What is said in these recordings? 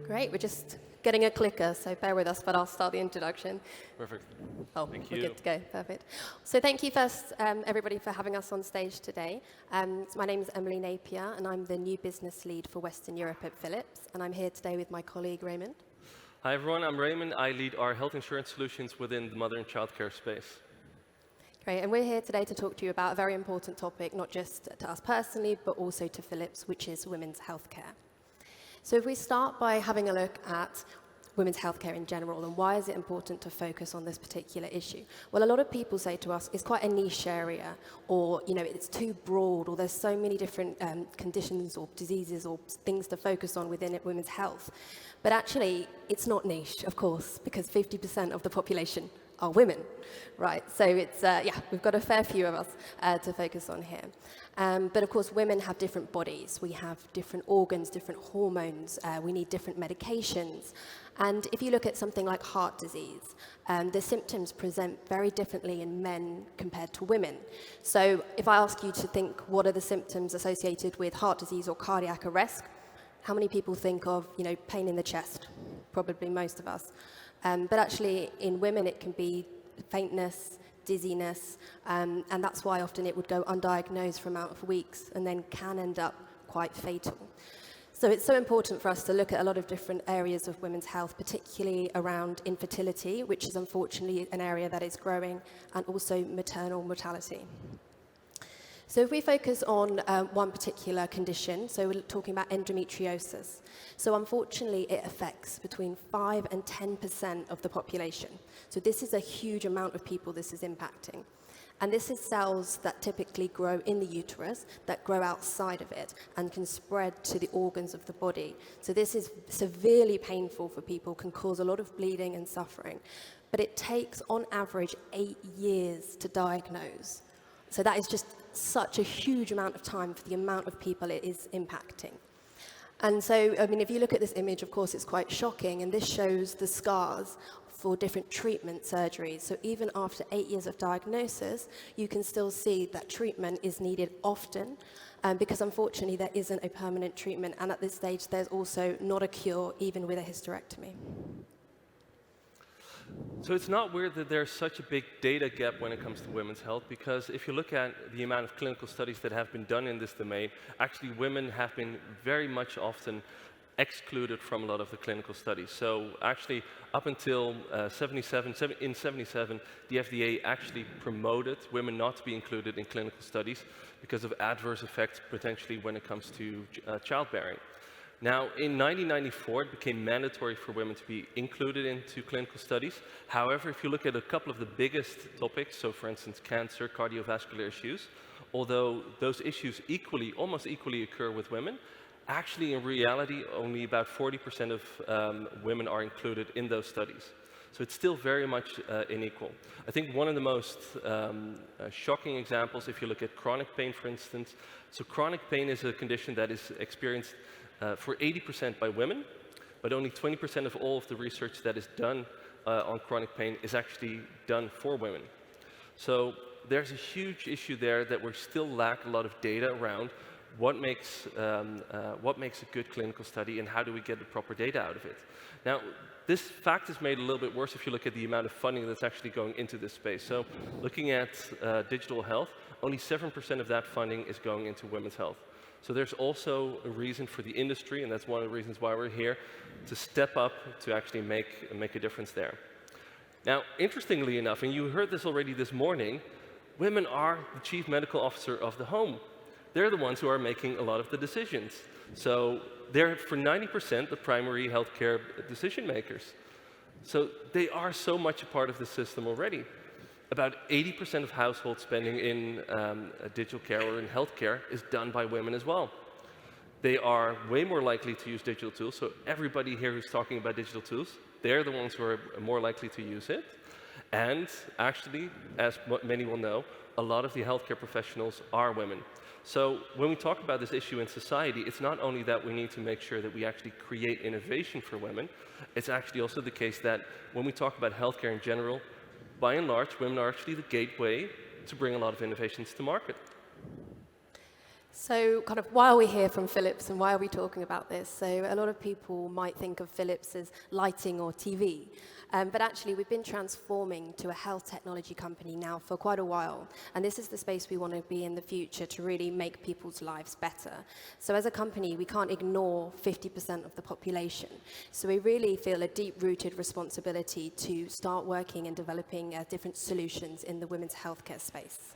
Great, we're just getting a clicker, so bear with us, but I'll start the introduction. Perfect. Oh, Thank we're you. good to go, perfect. So thank you first, everybody, for having us on stage today. My name is Emily Napier, and I'm the new business lead for Western Europe at Philips, and I'm here today with my colleague, Raymond. Hi everyone, I'm Raymond. I lead our health insurance solutions within the mother and childcare space. Great, and we're here today to talk to you about a very important topic, not just to us personally, but also to Philips, which is women's healthcare. So if we start by having a look at women's healthcare in general, and why is it important to focus on this particular issue? Well, a lot of people say to us, it's quite a niche area, or it's too broad, or there's so many different conditions or diseases or things to focus on within women's health. But actually, it's not niche, of course, because 50% of the population are women, right? So it's, we've got a fair few of us to focus on here. But of course, women have different bodies. We have different organs, different hormones. We need different medications. And if you look at something like heart disease, the symptoms present very differently in men compared to women. So if I ask you to think, what are the symptoms associated with heart disease or cardiac arrest? How many people think of, pain in the chest? Probably most of us. But actually, in women, it can be faintness, dizziness, and that's why often it would go undiagnosed for amount of weeks and then can end up quite fatal. So it's so important for us to look at a lot of different areas of women's health, particularly around infertility, which is unfortunately an area that is growing, and also maternal mortality. So if we focus on one particular condition, so we're talking about endometriosis. So unfortunately, it affects between 5 and 10% of the population. So this is a huge amount of people this is impacting. And this is cells that typically grow in the uterus, that grow outside of it, and can spread to the organs of the body. So this is severely painful for people, can cause a lot of bleeding and suffering. But it takes, on average, 8 years to diagnose. So that is just such a huge amount of time for the amount of people it is impacting. And so, if you look at this image, of course, it's quite shocking, and this shows the scars for different treatment surgeries. So even after 8 years of diagnosis, you can still see that treatment is needed often, because unfortunately there isn't a permanent treatment, and at this stage there's also not a cure, even with a hysterectomy. So it's not weird that there's such a big data gap when it comes to women's health, because if you look at the amount of clinical studies that have been done in this domain, actually women have been very much often excluded from a lot of the clinical studies. So actually, up until 77, the FDA actually promoted women not to be included in clinical studies because of adverse effects potentially when it comes to childbearing. Now, in 1994, it became mandatory for women to be included into clinical studies. However, if you look at a couple of the biggest topics, so for instance, cancer, cardiovascular issues, although those issues almost equally occur with women, actually in reality, only about 40% of women are included in those studies. So it's still very much unequal. I think one of the most shocking examples, if you look at chronic pain, for instance, so chronic pain is a condition that is experienced for 80% by women, but only 20% of all of the research that is done on chronic pain is actually done for women. So there's a huge issue there that we still lack a lot of data around what makes a good clinical study and how do we get the proper data out of it. Now, this fact is made a little bit worse if you look at the amount of funding that's actually going into this space. So looking at digital health, only 7% of that funding is going into women's health. So there's also a reason for the industry, and that's one of the reasons why we're here, to step up to actually make a difference there. Now, interestingly enough, and you heard this already this morning, women are the chief medical officer of the home. They're the ones who are making a lot of the decisions. So they're, for 90%, the primary healthcare decision makers. So they are so much a part of the system already. About 80% of household spending in digital care or in healthcare is done by women as well. They are way more likely to use digital tools. So everybody here who's talking about digital tools, they're the ones who are more likely to use it. And actually, as many will know, a lot of the healthcare professionals are women. So when we talk about this issue in society, it's not only that we need to make sure that we actually create innovation for women, it's actually also the case that when we talk about healthcare in general, by and large, women are actually the gateway to bring a lot of innovations to market. So kind of why are we here from Philips and why are we talking about this? So a lot of people might think of Philips as lighting or TV, but actually we've been transforming to a health technology company now for quite a while. And this is the space we want to be in the future to really make people's lives better. So as a company, we can't ignore 50% of the population. So we really feel a deep-rooted responsibility to start working and developing different solutions in the women's healthcare space.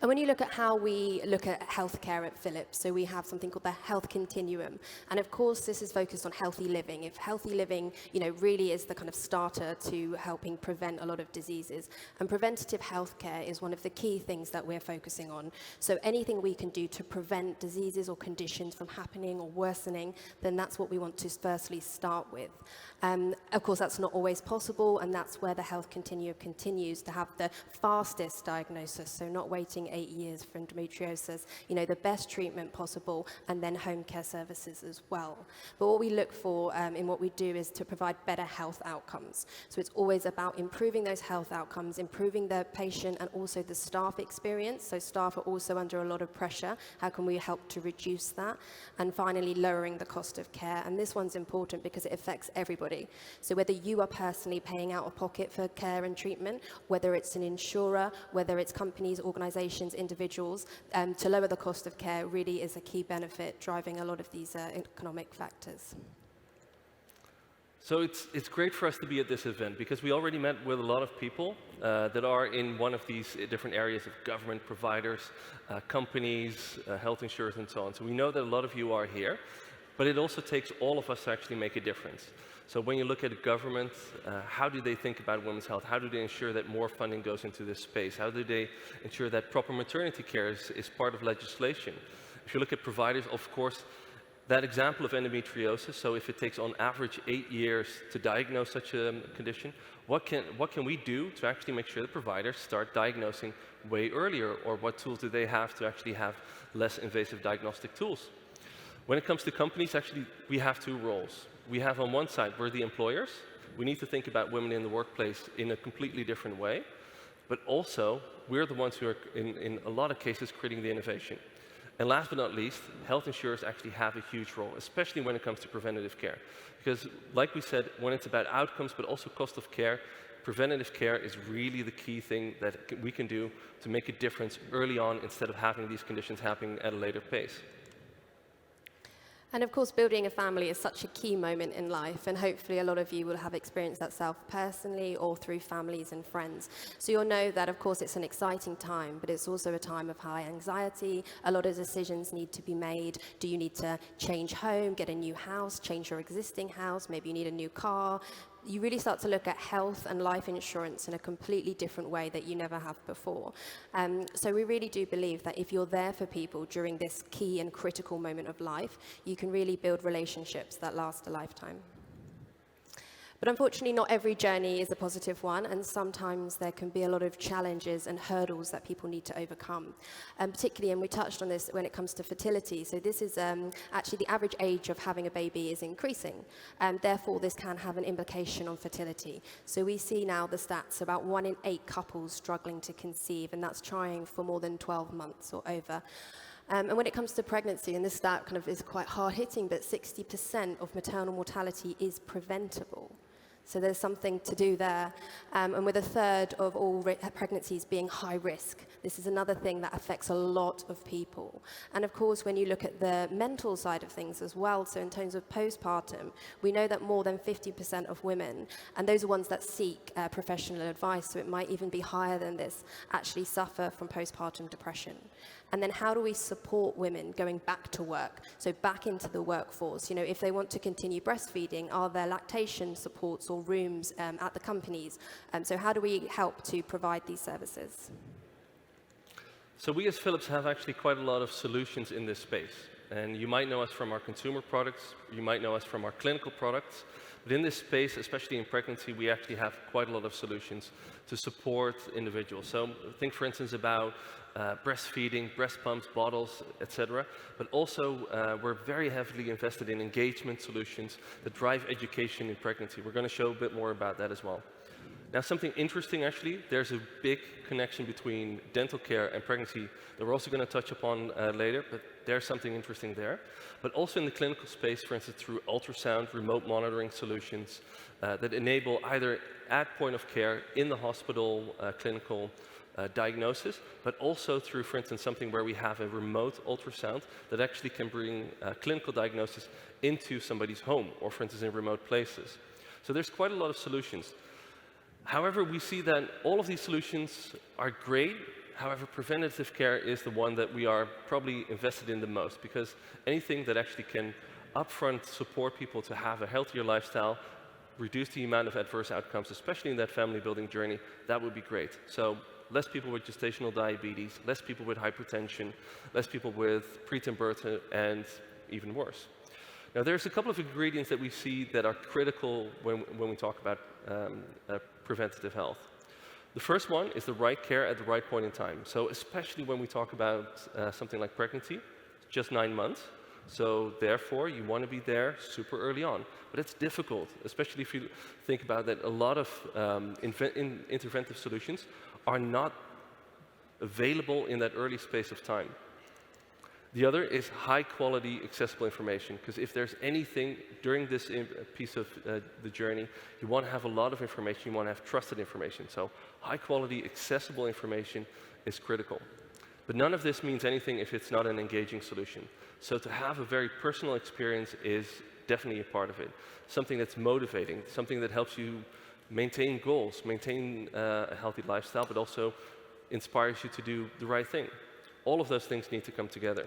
And when you look at how we look at healthcare at Philips, so we have something called the health continuum. And of course, this is focused on healthy living. If healthy living, really is the kind of starter to helping prevent a lot of diseases. And preventative healthcare is one of the key things that we're focusing on. So anything we can do to prevent diseases or conditions from happening or worsening, then that's what we want to firstly start with. Of course, that's not always possible, and that's where the health continuum continues to have the fastest diagnosis, so not waiting 8 years for endometriosis, the best treatment possible, and then home care services as well. But what we look for in what we do is to provide better health outcomes. So it's always about improving those health outcomes, improving the patient and also the staff experience. So staff are also under a lot of pressure. How can we help to reduce that? And finally, lowering the cost of care. And this one's important because it affects everybody. So whether you are personally paying out of pocket for care and treatment, whether it's an insurer, whether it's companies, organizations, individuals, to lower the cost of care really is a key benefit driving a lot of these economic factors. So it's great for us to be at this event because we already met with a lot of people that are in one of these different areas of government providers, companies, health insurers, and so on. So we know that a lot of you are here, but it also takes all of us to actually make a difference. So when you look at government, how do they think about women's health? How do they ensure that more funding goes into this space? How do they ensure that proper maternity care is part of legislation? If you look at providers, of course, that example of endometriosis, so if it takes on average 8 years to diagnose such a condition, what can we do to actually make sure that providers start diagnosing way earlier? Or what tools do they have to actually have less invasive diagnostic tools? When it comes to companies, actually, we have two roles. We have on one side, we're the employers. We need to think about women in the workplace in a completely different way. But also, we're the ones who are, in a lot of cases, creating the innovation. And last but not least, health insurers actually have a huge role, especially when it comes to preventative care. Because, like we said, when it's about outcomes, but also cost of care, preventative care is really the key thing that we can do to make a difference early on instead of having these conditions happening at a later pace. And of course, building a family is such a key moment in life, and hopefully a lot of you will have experienced that self personally or through families and friends. So you'll know that, of course, it's an exciting time, but it's also a time of high anxiety. A lot of decisions need to be made. Do you need to change home, get a new house, change your existing house? Maybe you need a new car. You really start to look at health and life insurance in a completely different way that you never have before. So we really do believe that if you're there for people during this key and critical moment of life, you can really build relationships that last a lifetime. But unfortunately, not every journey is a positive one, and sometimes there can be a lot of challenges and hurdles that people need to overcome. Particularly, and we touched on this when it comes to fertility, so this is actually the average age of having a baby is increasing, and therefore this can have an implication on fertility. So we see now the stats, about 1 in 8 couples struggling to conceive, and that's trying for more than 12 months or over. And when it comes to pregnancy, and this stat kind of is quite hard-hitting, but 60% of maternal mortality is preventable. So there's something to do there. And with a third of all pregnancies being high risk, this is another thing that affects a lot of people. And of course, when you look at the mental side of things as well, so in terms of postpartum, we know that more than 50% of women, and those are ones that seek professional advice, so it might even be higher than this, actually suffer from postpartum depression. And then how do we support women going back to work, so back into the workforce? If they want to continue breastfeeding, are there lactation supports or rooms at the companies? So how do we help to provide these services? So we as Philips have actually quite a lot of solutions in this space. And you might know us from our consumer products, you might know us from our clinical products. But in this space, especially in pregnancy, we actually have quite a lot of solutions to support individuals. So think, for instance, about breastfeeding, breast pumps, bottles, etc. But also, we're very heavily invested in engagement solutions that drive education in pregnancy. We're going to show a bit more about that as well. Now, something interesting, actually, there's a big connection between dental care and pregnancy that we're also going to touch upon later, but there's something interesting there. But also in the clinical space, for instance, through ultrasound, remote monitoring solutions that enable either at point of care in the hospital clinical diagnosis, but also through, for instance, something where we have a remote ultrasound that actually can bring clinical diagnosis into somebody's home, or for instance, in remote places. So there's quite a lot of solutions. However, we see that all of these solutions are great. However, preventative care is the one that we are probably invested in the most, because anything that actually can upfront support people to have a healthier lifestyle, reduce the amount of adverse outcomes, especially in that family building journey, that would be great. So less people with gestational diabetes, less people with hypertension, less people with preterm birth, and even worse. Now, there's a couple of ingredients that we see that are critical when we talk about preventative health. The first one is the right care at the right point in time. So especially when we talk about something like pregnancy, just 9 months. So therefore, you want to be there super early on. But it's difficult, especially if you think about that a lot of interventive solutions are not available in that early space of time. The other is high quality accessible information, because if there's anything during this piece of the journey, you want to have a lot of information, you want to have trusted information. So high quality accessible information is critical. But none of this means anything if it's not an engaging solution. So to have a very personal experience is definitely a part of it. Something that's motivating, something that helps you maintain goals, maintain a healthy lifestyle, but also inspires you to do the right thing. All of those things need to come together.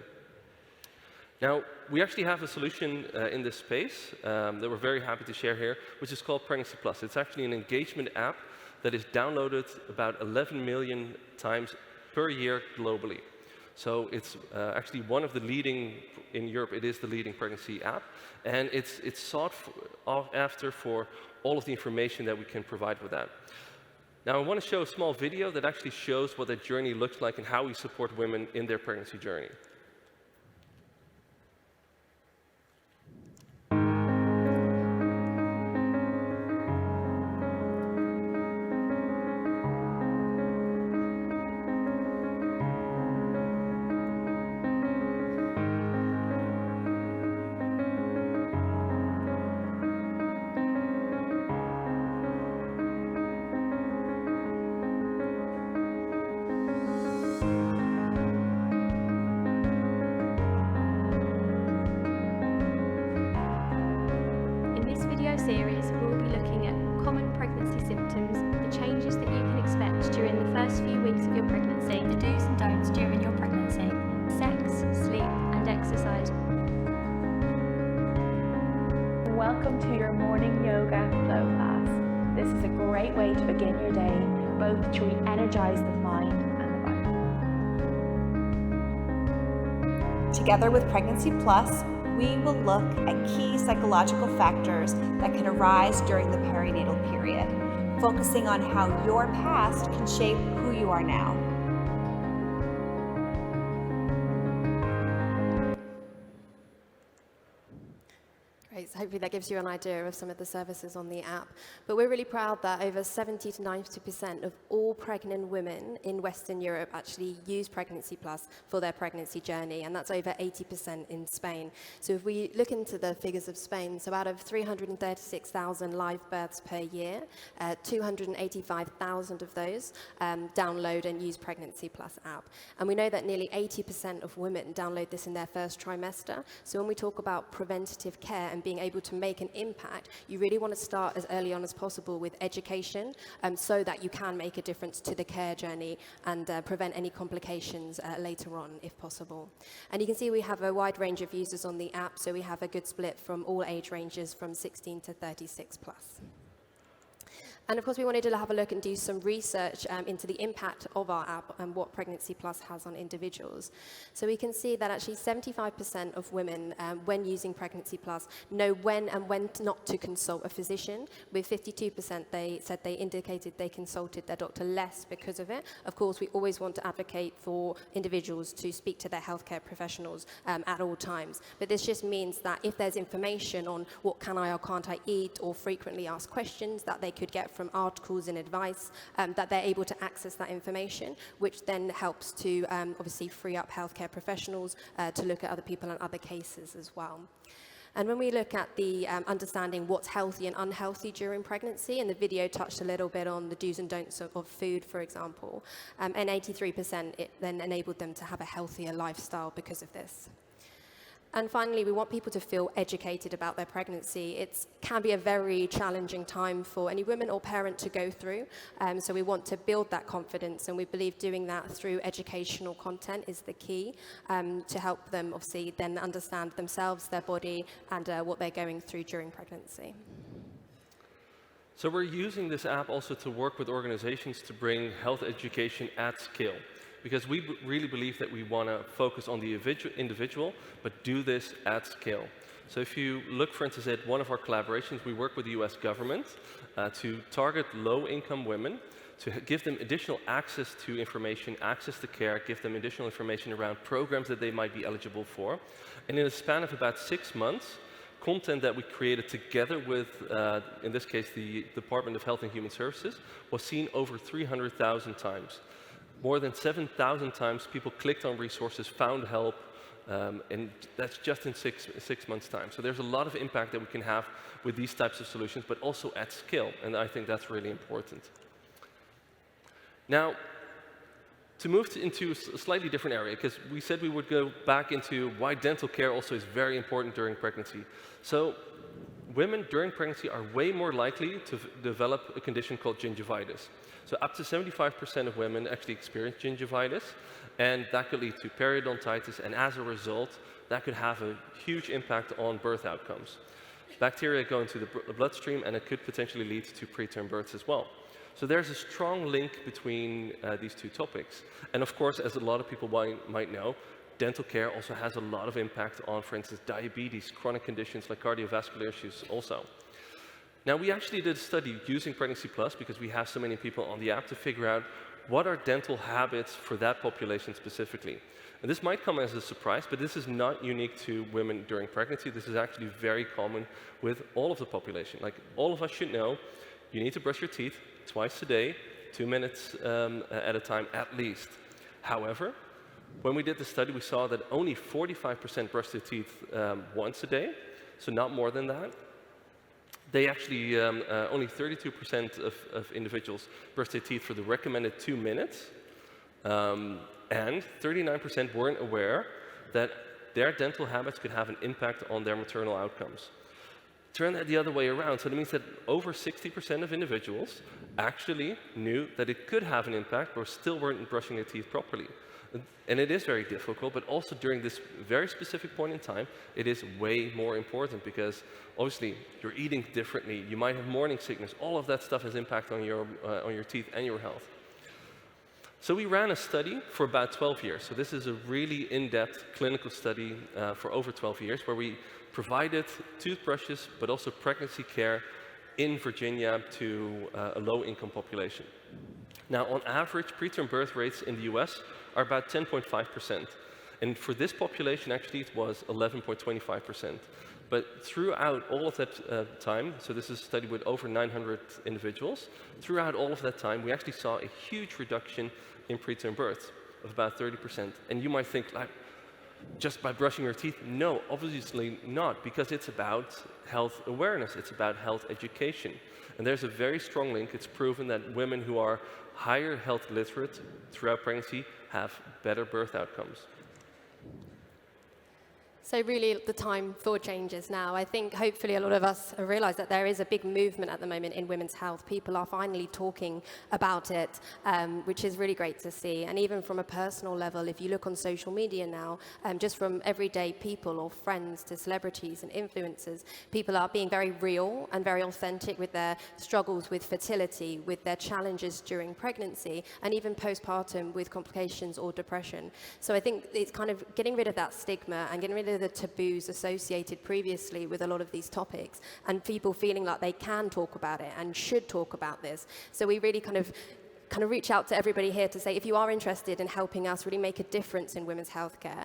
Now, we actually have a solution in this space that we're very happy to share here, which is called Pregnancy Plus. It's actually an engagement app that is downloaded about 11 million times per year globally. So it's actually one of the leading, in Europe, it is the leading pregnancy app, and it's sought after for all of the information that we can provide with that. Now, I want to show a small video that actually shows what that journey looks like and how we support women in their pregnancy journey. Series, we'll be looking at common pregnancy symptoms, the changes that you can expect during the first few weeks of your pregnancy, the do's and don'ts during your pregnancy, sex, sleep and exercise. Welcome to your morning yoga flow class. This is a great way to begin your day, both to re-energize the mind and the body. Together with Pregnancy Plus, we will look at key psychological factors that can arise during the perinatal period, focusing on how your past can shape who you are now. Great, so hopefully that gives you an idea of some of the services on the app. But we're really proud that over 70 to 90% of all pregnant women in Western Europe actually use Pregnancy Plus for their pregnancy journey, and that's over 80% in Spain. So if we look into the figures of Spain, so out of 336,000 live births per year, 285,000 of those download and use Pregnancy Plus app. And we know that nearly 80% of women download this in their first trimester. So when we talk about preventative care and being able to make an impact, you really want to start as early on as possible with education so that you can make a difference to the care journey and prevent any complications later on if possible. And you can see we have a wide range of users on the app, so we have a good split from all age ranges from 16 to 36 plus. And of course, we wanted to have a look and do some research into the impact of our app and what Pregnancy Plus has on individuals. So we can see that actually 75% of women, when using Pregnancy Plus, know when and when not to consult a physician. With 52%, they said they indicated they consulted their doctor less because of it. Of course, we always want to advocate for individuals to speak to their healthcare professionals at all times. But this just means that if there's information on what can I or can't I eat, or frequently asked questions that they could get from articles and advice, that they're able to access that information, which then helps to obviously free up healthcare professionals to look at other people and other cases as well. And when we look at the understanding what's healthy and unhealthy during pregnancy, and the video touched a little bit on the do's and don'ts of food, for example, and 83% it then enabled them to have a healthier lifestyle because of this. And finally, we want people to feel educated about their pregnancy. It can be a very challenging time for any woman or parent to go through. So we want to build that confidence, and we believe doing that through educational content is the key to help them obviously then understand themselves, their body, and what they're going through during pregnancy. So we're using this app also to work with organizations to bring health education at scale, because we really believe that we want to focus on the individual, but do this at scale. So if you look, for instance, at one of our collaborations, we work with the US government to target low-income women, to give them additional access to information, access to care, give them additional information around programs that they might be eligible for. And in a span of about 6 months, content that we created together with, in this case, the Department of Health and Human Services, was seen over 300,000 times. More than 7,000 times people clicked on resources, found help, and that's just in six months' time. So there's a lot of impact that we can have with these types of solutions, but also at scale, and I think that's really important. Now, to move into a slightly different area, because we said we would go back into why dental care also is very important during pregnancy. So women during pregnancy are way more likely to develop a condition called gingivitis. So up to 75% of women actually experience gingivitis, and that could lead to periodontitis, and as a result, that could have a huge impact on birth outcomes. Bacteria go into the bloodstream, and it could potentially lead to preterm births as well. So there's a strong link between these two topics. And of course, as a lot of people might know, dental care also has a lot of impact on, for instance, diabetes, chronic conditions like cardiovascular issues also. Now, we actually did a study using Pregnancy Plus, because we have so many people on the app, to figure out what are dental habits for that population specifically. And this might come as a surprise, but this is not unique to women during pregnancy. This is actually very common with all of the population. Like, all of us should know, you need to brush your teeth twice a day, 2 minutes at a time at least. However, when we did the study, we saw that only 45% brushed their teeth once a day, so not more than that. They actually, only 32% of individuals brushed their teeth for the recommended 2 minutes, and 39% weren't aware that their dental habits could have an impact on their maternal outcomes. Turn that the other way around, so that means that over 60% of individuals actually knew that it could have an impact, but still weren't brushing their teeth properly. And it is very difficult, but also during this very specific point in time, it is way more important, because obviously you're eating differently, you might have morning sickness, all of that stuff has impact on your teeth and your health. So we ran a study for about 12 years. So this is a really in-depth clinical study for over 12 years, where we provided toothbrushes, but also pregnancy care in Virginia to a low-income population. Now, on average, preterm birth rates in the US are about 10.5%. And for this population, actually, it was 11.25%. But throughout all of that time, so this is a study with over 900 individuals, throughout all of that time, we actually saw a huge reduction in preterm births of about 30%. And you might think, like, just by brushing your teeth? No, obviously not, because it's about health awareness, it's about health education. And there's a very strong link. It's proven that women who are higher health literate throughout pregnancy have better birth outcomes. So really, the time for change is now. I think hopefully a lot of us realize that there is a big movement at the moment in women's health. People are finally talking about it, which is really great to see. And even from a personal level, if you look on social media now, just from everyday people or friends to celebrities and influencers, people are being very real and very authentic with their struggles with fertility, with their challenges during pregnancy, and even postpartum with complications or depression. So I think it's kind of getting rid of that stigma and getting rid of the taboos associated previously with a lot of these topics, and people feeling like they can talk about it and should talk about this. So we really kind of kind of reach out to everybody here to say, if you are interested in helping us really make a difference in women's healthcare,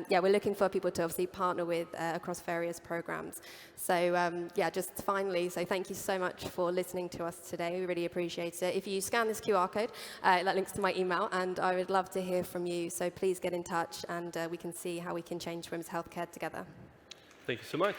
yeah, we're looking for people to obviously partner with across various programs. So yeah, just finally, so thank you so much for listening to us today. We really appreciate it. If you scan this QR code, that links to my email, and I would love to hear from you. So please get in touch, and we can see how we can change women's healthcare together. Thank you so much.